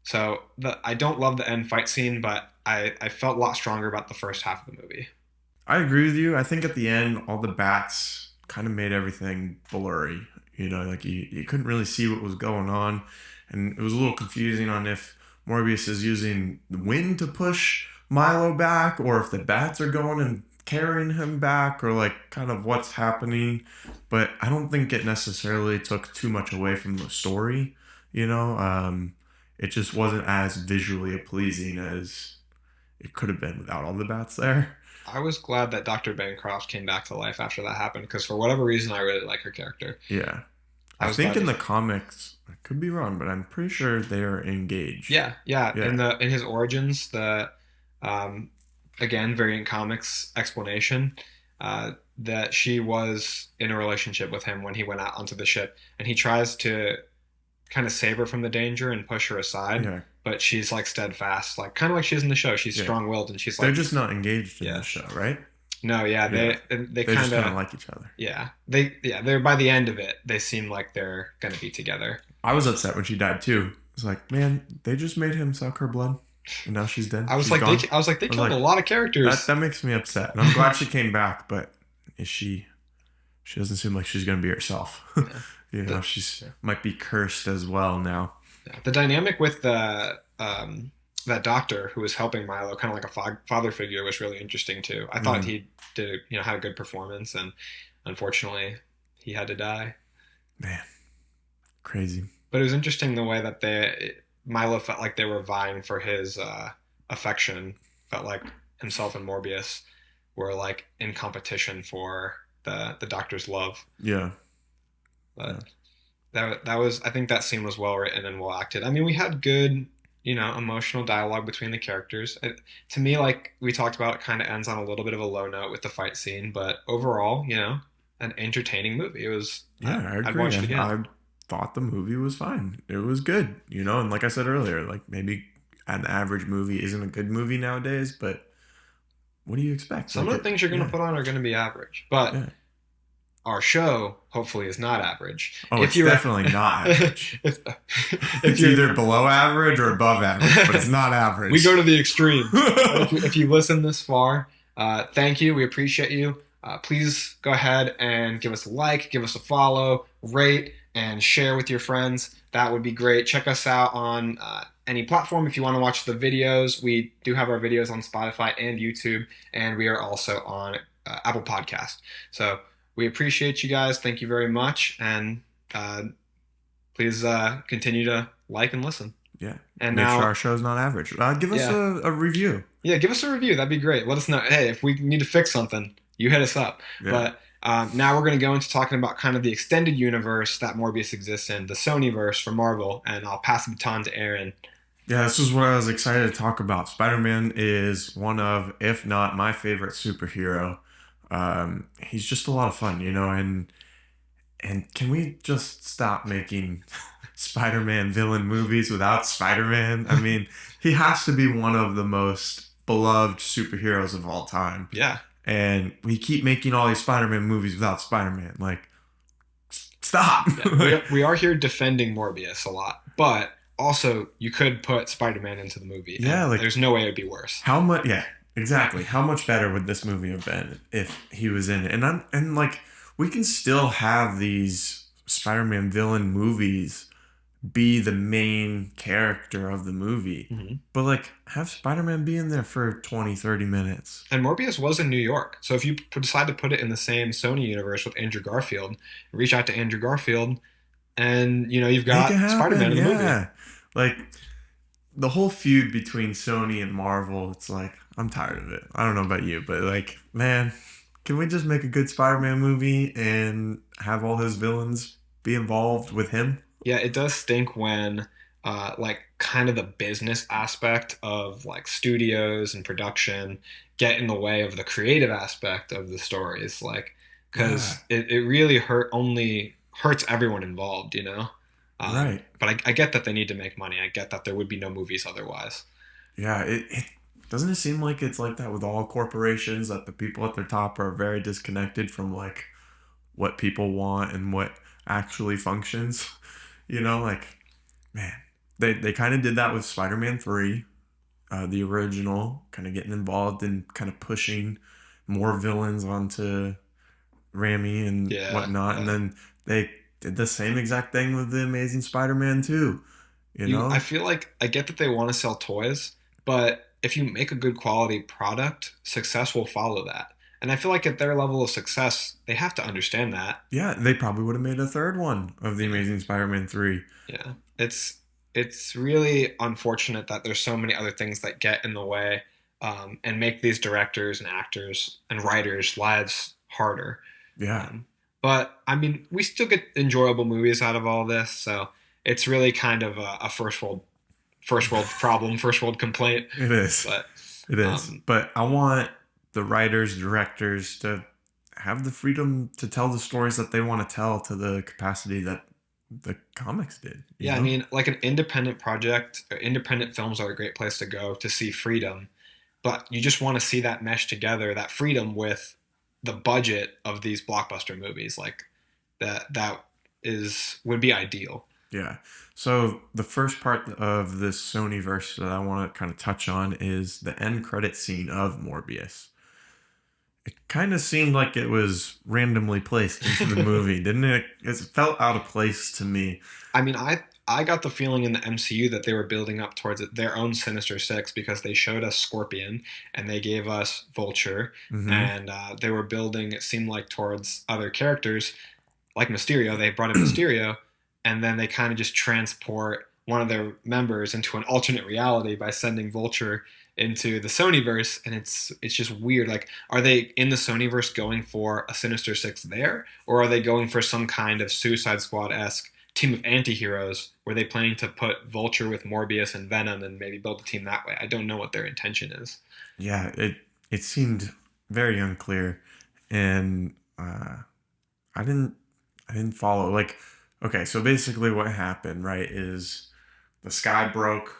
So I don't love the end fight scene, but I felt a lot stronger about the first half of the movie. I agree with you. I think at the end, all the bats kind of made everything blurry. You know, like you couldn't really see what was going on. And it was a little confusing on if Morbius is using the wind to push Milo back or if the bats are going and carrying him back or like kind of what's happening. But I don't think it necessarily took too much away from the story. You know, it just wasn't as visually pleasing as it could have been without all the bats there. I was glad that Dr. Bancroft came back to life after that happened because for whatever reason, I really like her character. Yeah. I I was think glad in to. the comics, I could be wrong, but I'm pretty sure they are engaged. Yeah, yeah. Yeah. In his origins, the um, again variant comics explanation that she was in a relationship with him when he went out onto the ship, and he tries to kind of save her from the danger and push her aside, Yeah. but she's like steadfast, like kind of like she is in the show. She's Yeah. strong-willed, and she's They're like, just not engaged in yeah, the show, right? no, yeah, Yeah. they They just kind kind of of, like each other. yeah, they're by the end of it, they seem like they're gonna be together. I was upset when she died too. It's like, man, they just made him suck her blood, and now she's dead. I was She's like, gone. I was like, they I was killed a like, lot of characters. that makes me upset. And I'm glad she came back, but is she? She doesn't seem like she's gonna be herself. Yeah. You know, might be cursed as well now. Yeah. The dynamic with the that doctor who was helping Milo, kind of like a father figure, was really interesting too. I thought Mm. he did, had a good performance, and unfortunately, he had to die. Man, crazy. But it was interesting the way that Milo felt like they were vying for his affection. Felt like himself and Morbius were like in competition for the doctor's love. Yeah. But that was, I think that scene was well written and well acted. I mean, we had good, emotional dialogue between the characters. To me, like we talked about, it kind of ends on a little bit of a low note with the fight scene, but overall, an entertaining movie. It was. Yeah, I I'd agree. watch it again. I thought the movie was fine. It was good, and like I said earlier, like maybe an average movie isn't a good movie nowadays, but what do you expect? Some Like of the things you're going to put on are going to be average, but yeah. our show hopefully is not average. Oh, it's definitely not average. if It's you're, either below average or above average, but it's not average. we go to the extreme. If you listen this far, thank you. We appreciate you. Please go ahead and give us a like, give us a follow, rate, and share with your friends. That would be great. Check us out on any platform if you want to watch the videos. We do have our videos on Spotify and YouTube, and we are also on Apple Podcast. So we appreciate you guys. Thank you very much, and please continue to like and listen. Yeah. And Make now sure our show's not average. Give us a review. Yeah, give us a review. That'd be great. Let us know. Hey, if we need to fix something, you hit us up. Yeah. But now we're going to go into talking about kind of the extended universe that Morbius exists in, the Sonyverse for Marvel, and I'll pass the baton to Aaron. Yeah, this is what I was excited to talk about. Spider-Man is one of, if not my favorite superhero. He's just a lot of fun, and can we just stop making Spider-Man villain movies without Spider-Man? I mean, he has to be one of the most beloved superheroes of all time. Yeah. And we keep making all these Spider-Man movies without Spider-Man. Like, stop. Yeah, we are here defending Morbius a lot, but also you could put Spider-Man into the movie. Yeah, like there's no way it'd be worse. How much? Yeah, exactly. How much better would this movie have been if he was in it? And like we can still have these Spider-Man villain movies be the main character of the movie, but like have Spider-Man be in there for 20, 30 minutes. And Morbius was in New York, so if you decide to put it in the same Sony universe with Andrew Garfield, reach out to Andrew Garfield, and you've got Spider-Man in the movie. Like the whole feud between Sony and Marvel, it's like I'm tired of it. I don't know about you, but like, man, can we just make a good Spider-Man movie and have all his villains be involved with him? Yeah, it does stink when like kind of the business aspect of like studios and production get in the way of the creative aspect of the stories, like because it really hurts everyone involved, Right. But I get that they need to make money. I get that there would be no movies otherwise. Yeah, Doesn't it seem like it's like that with all corporations, that the people at their top are very disconnected from like what people want and what actually functions? Like, man, they kind of did that with Spider-Man 3, the original, kind of getting involved in kind of pushing more villains onto Rami and Yeah, whatnot. And yeah. then they did the same exact thing with the Amazing Spider-Man 2, you I know? feel like I get that they want to sell toys, but if you make a good quality product, success will follow that. And I feel like at their level of success, they have to understand that. Yeah, they probably would have made a third one of the Yeah, Amazing Spider-Man 3. yeah. It's really unfortunate that there's so many other things that get in the way, and make these directors and actors and writers' lives harder. Yeah, Um, but I mean, we still get enjoyable movies out of all this, so it's really kind of a first world problem, first world complaint. it is. But It is. um, But I want the writers, directors to have the freedom to tell the stories that they want to tell to the capacity that the comics did, you yeah, I know? mean, like an independent project, or independent films are a great place to go to see freedom. But you just want to see that mesh together, that freedom with the budget of these blockbuster movies. Like that is would be ideal. Yeah. So the first part of this Sony verse that I want to kind of touch on is the end credit scene of Morbius. It kind of seemed like it was randomly placed into the movie, didn't it? It felt out of place to me. I mean, I got the feeling in the MCU that they were building up towards their own Sinister Six because they showed us Scorpion and they gave us Vulture, Hmm. and they were building. It seemed like towards other characters like Mysterio. They brought in Mysterio, and then they kind of just transport one of their members into an alternate reality by sending Vulture into the Sonyverse, and it's just weird. Like, are they in the Sonyverse going for a Sinister Six there, or are they going for some kind of Suicide Squad esque team of anti-heroes? Were they planning to put Vulture with Morbius and Venom and maybe build a team that way? I don't know what their intention is. Yeah, it seemed very unclear, and I didn't I didn't follow. Like, okay, so basically what happened, right, is the sky broke,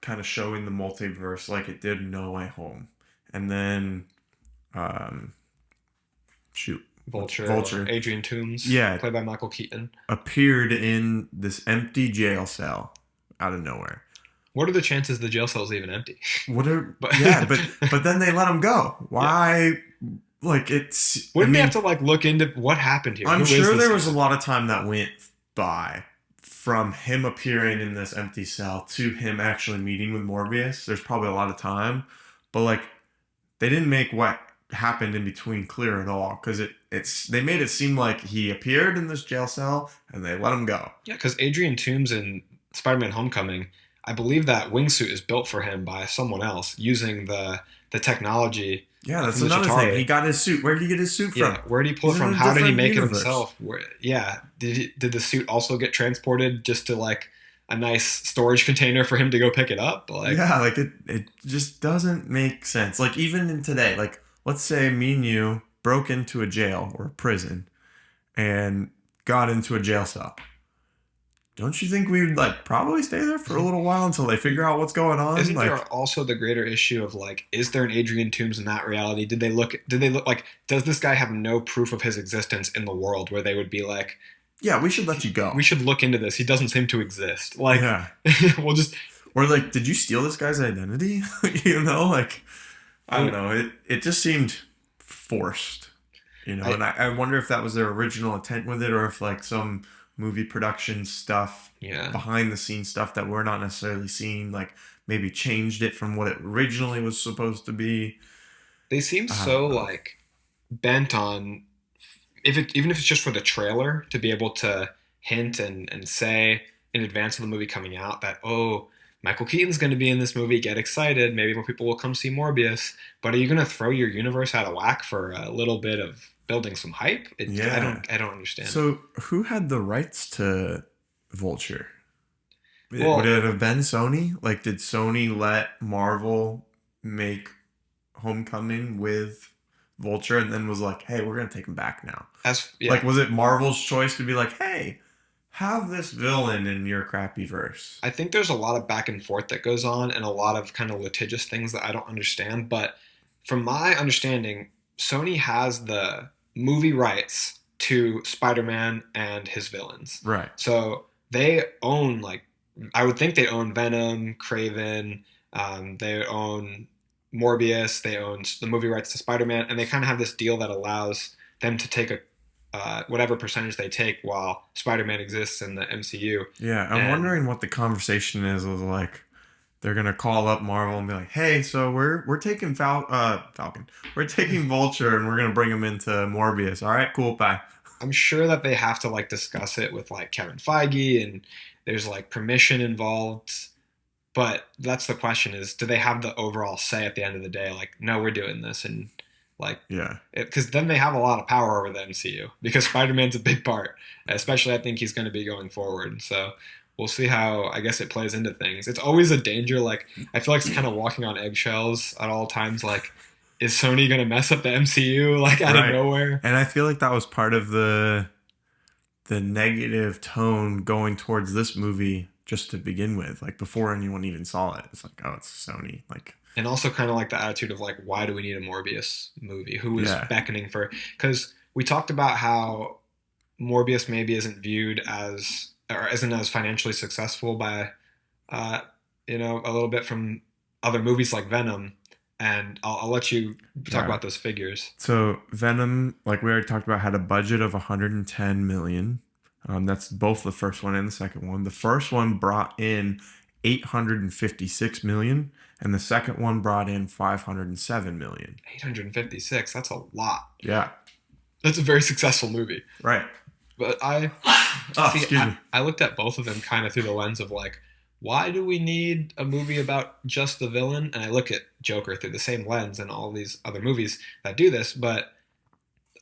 kind of showing the multiverse like it did in No Way Home, and then um, shoot, what's Vulture or Vulture? Adrian Toomes, Yeah, played by Michael Keaton. appeared in this empty jail cell out of nowhere. What are the chances the jail cell is even empty? What are But Yeah, but then they let him go. yeah, Why? Like, it's. I wouldn't they have mean, to like look into what happened here? I'm Who is sure this there was a guy? lot of time that went by from him appearing in this empty cell to him actually meeting with Morbius. There's probably a lot of time, but like they didn't make what happened in between clear at all because they made it seem like he appeared in this jail cell and they let him go. Yeah, because Adrian Toomes in Spider-Man: Homecoming, I believe that wingsuit is built for him by someone else using the technology Yeah, that's from the another thing. He Chitauri. got his suit. Where did he get his suit from? Yeah, where did he pull it He's in from? a How did he different make it universe. himself? Yeah, did the suit also get transported just to like a nice storage container for him to go pick it up? Like, Yeah, like it just doesn't make sense. Like even in today, like let's say me and you broke into a jail or a prison and got into a jail cell. Don't you think we would like probably stay there for a little while until they figure out what's going on? isn't there Like, also the greater issue of like, is there an Adrian Toomes in that reality? Did they look like, does this guy have no proof of his existence in the world where they would be like, yeah, we should let you go. we should look into this. He doesn't seem to exist. Like, Yeah. we'll just. Or like, did you steal this guy's identity? Like I I don't mean, know. It just seemed forced, I and I wonder if that was their original intent with it or if like some movie production stuff, yeah. behind the scenes stuff that we're not necessarily seeing, like maybe changed it from what it originally was supposed to be. They seem I so don't know. like bent on, even if it's just for the trailer to be able to hint and say in advance of the movie coming out that, oh, Michael Keaton's going to be in this movie, get excited, maybe more people will come see Morbius. But are you going to throw your universe out of whack for a little bit of building some hype? Yeah. I don't understand. So who had the rights to Vulture? Would Well, it have been Sony? Like, did Sony let Marvel make Homecoming with Vulture and then was like, hey, we're going to take him back now? as Like, yeah, was it Marvel's choice to be like, hey, have this villain in your crappy verse. I think there's a lot of back and forth that goes on and a lot of kind of litigious things that I don't understand. But from my understanding, Sony has the movie rights to Spider-Man and his villains. Right. So they own, like, I would think they own Venom, Craven, they own Morbius, they own the movie rights to Spider-Man, and they kind of have this deal that allows them to take a whatever percentage they take while Spider-Man exists in the MCU. Yeah, I'm And wondering what the conversation is with, like, they're gonna call up Marvel and be like, "Hey, so we're taking Falcon, we're taking Vulture, and we're gonna bring him into Morbius. All right, cool, bye." I'm sure that they have to like discuss it with like Kevin Feige and there's like permission involved. But that's the question is, do they have the overall say at the end of the day? Like, no, we're doing this. And like, Yeah, because then they have a lot of power over the MCU because Spider-Man's a big part, especially I think he's going to be going forward. So we'll see how I guess it plays into things. It's always a danger. Like, I feel like it's kind of walking on eggshells at all times. Like, is Sony going to mess up the MCU like out of right. nowhere? And I feel like that was part of the negative tone going towards this movie just to begin with, like before anyone even saw it. It's like, oh, it's Sony. Like, And also kind of like the attitude of like, why do we need a Morbius movie? Who is yeah, beckoning for? Because we talked about how Morbius maybe isn't viewed as or isn't as financially successful by, uh, a little bit from other movies like Venom. And I'll let you talk yeah. about those figures. So Venom, like we already talked about, had a budget of 110 million. That's both the first one and the second one. The first one brought in 856 million, and the second one brought in 507 million. 856. That's a lot. Yeah, That's a very successful movie. right. But I Oh, see. excuse me. I looked at both of them kind of through the lens of like, why do we need a movie about just the villain? And I look at Joker through the same lens and all these other movies that do this. But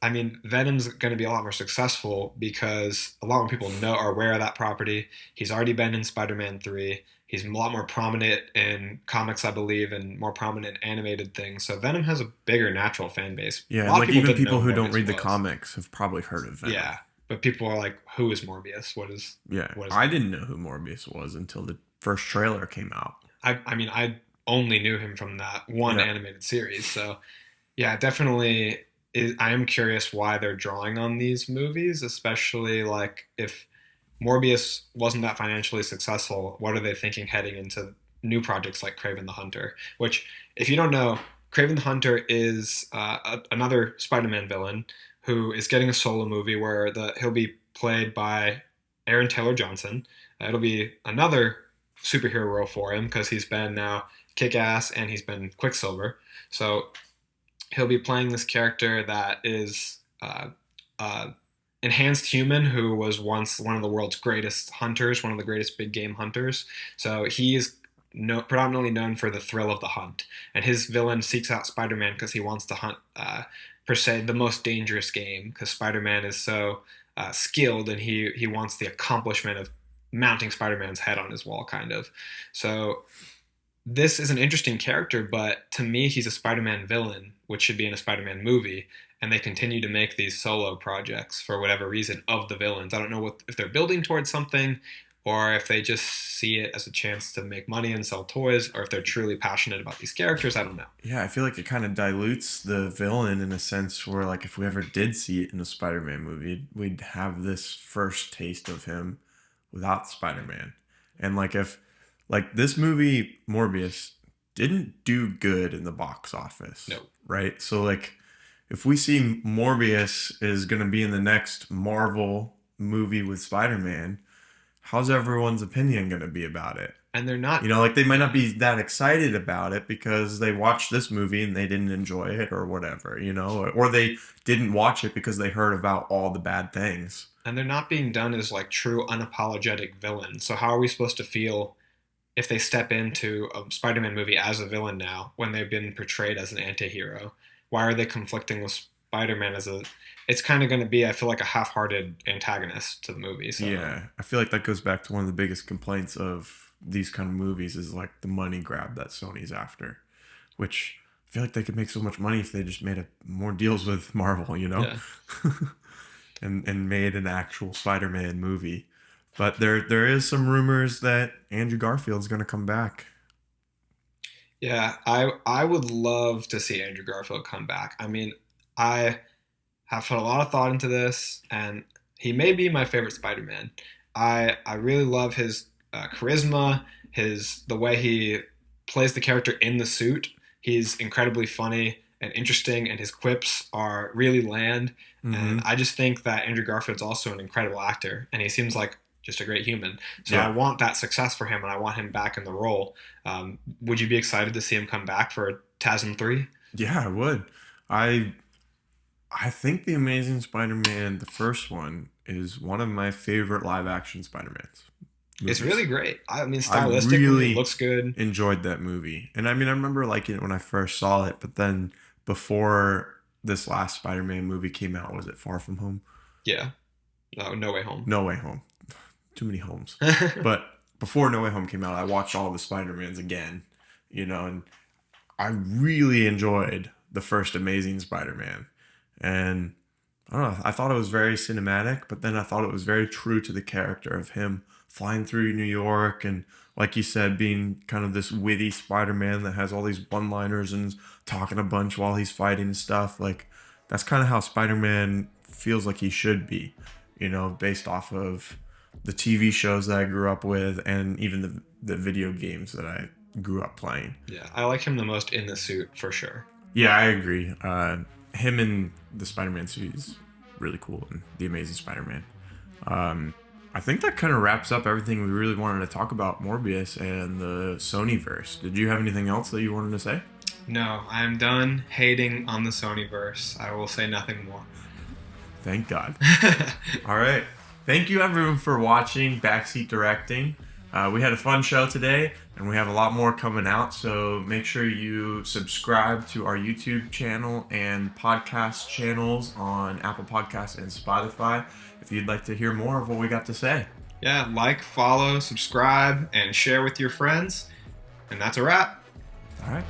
I mean, Venom's going to be a lot more successful because a lot more people are aware of that property. He's already been in Spider-Man 3. He's a lot more prominent in comics, I believe, and more prominent in animated things. So Venom has a bigger natural fan base. A Yeah, lot of like people even didn't know people who who don't Morbius read the was. comics have probably heard of Venom. Yeah, but people are like, "Who is Morbius? Yeah, what is I that?" didn't know who Morbius was until the first trailer came out. I mean, I only knew him from that one Yeah, animated series. So yeah, definitely. I am curious why they're drawing on these movies, especially like if Morbius wasn't that financially successful. What are they thinking heading into new projects like Craven the Hunter? Which, if you don't know, Craven the Hunter is another Spider-Man villain who is getting a solo movie where he'll be played by Aaron Taylor Johnson. It'll be another superhero role for him because he's been now Kick-Ass and he's been Quicksilver. So he'll be playing this character that is uh, enhanced human who was once one of the world's greatest hunters, one of the greatest big game hunters. So he is predominantly known for the thrill of the hunt, and his villain seeks out Spider-Man because he wants to hunt per se the most dangerous game because Spider-Man is so skilled and he wants the accomplishment of mounting Spider-Man's head on his wall, kind of. So this is an interesting character, but to me, he's a Spider-Man villain, which should be in a Spider-Man movie. And they continue to make these solo projects for whatever reason of the villains. I don't know if they're building towards something, or if they just see it as a chance to make money and sell toys, or if they're truly passionate about these characters. I don't know. yeah. I feel like it kind of dilutes the villain in a sense where, like, if we ever did see it in a Spider-Man movie, we'd have this first taste of him without Spider-Man. And like if like this movie Morbius didn't do good in the box office, No. right? So like if we see Morbius is going to be in the next Marvel movie with Spider-Man, how's everyone's opinion going to be about it? And they're not. Like they might not be that excited about it because they watched this movie and they didn't enjoy it or whatever, or they didn't watch it because they heard about all the bad things. And they're not being done as like true unapologetic villains. So how are we supposed to feel if they step into a Spider-Man movie as a villain now when they've been portrayed as an anti-hero? Why are they conflicting with Spider-Man as a? It's kind of going to be, I feel like, a half-hearted antagonist to the movie. So Yeah, I feel like that goes back to one of the biggest complaints of these kind of movies is like the money grab that Sony's after, which I feel like they could make so much money if they just made more deals with Marvel, yeah, and made an actual Spider-Man movie. But there is some rumors that Andrew Garfield's going to come back. Yeah, I would love to see Andrew Garfield come back. I mean, I have put a lot of thought into this, and he may be my favorite Spider-Man. I really love his charisma, the way he plays the character in the suit. He's incredibly funny and interesting, and his quips are really land. And Hmm. I just think that Andrew Garfield's also an incredible actor, and he seems like just a great human. So I Yeah. want that success for him, and I want him back in the role. Would you be excited to see him come back for TASM 3? Yeah, I would. I I think the Amazing Spider-Man, the first one, is one of my favorite live action Spider-Mans It's movies. really great. I mean, I stylistically, it really looks good. enjoyed that movie. And I mean, I remember liking it when I first saw it, but then before this last Spider-Man movie came out, was it Far From Home? Yeah. No, No Way Home. No Way Home. Too many homes. But before No Way Home came out, I watched all the Spider-Mans again, and I really enjoyed the first Amazing Spider-Man. And I don't know, I thought it was very cinematic, but then I thought it was very true to the character of him flying through New York and, like you said, being kind of this witty Spider-Man that has all these one-liners and talking a bunch while he's fighting and stuff. Like, that's kind of how Spider-Man feels like he should be, based off of the TV shows that I grew up with and even the video games that I grew up playing. Yeah, I like him the most in the suit for sure. Yeah, I agree. Him in the Spider-Man suit is really cool, and the Amazing Spider-Man. I think that kind of wraps up everything we really wanted to talk about Morbius and the Sonyverse. Did you have anything else that you wanted to say? No, I am done hating on the Sonyverse. I will say nothing more. Thank God. All right. Thank you, everyone, for watching Backseat Directing. We had a fun show today, and we have a lot more coming out, so make sure you subscribe to our YouTube channel and podcast channels on Apple Podcasts and Spotify if you'd like to hear more of what we got to say. Yeah, like, follow, subscribe, and share with your friends. And that's a wrap. All right.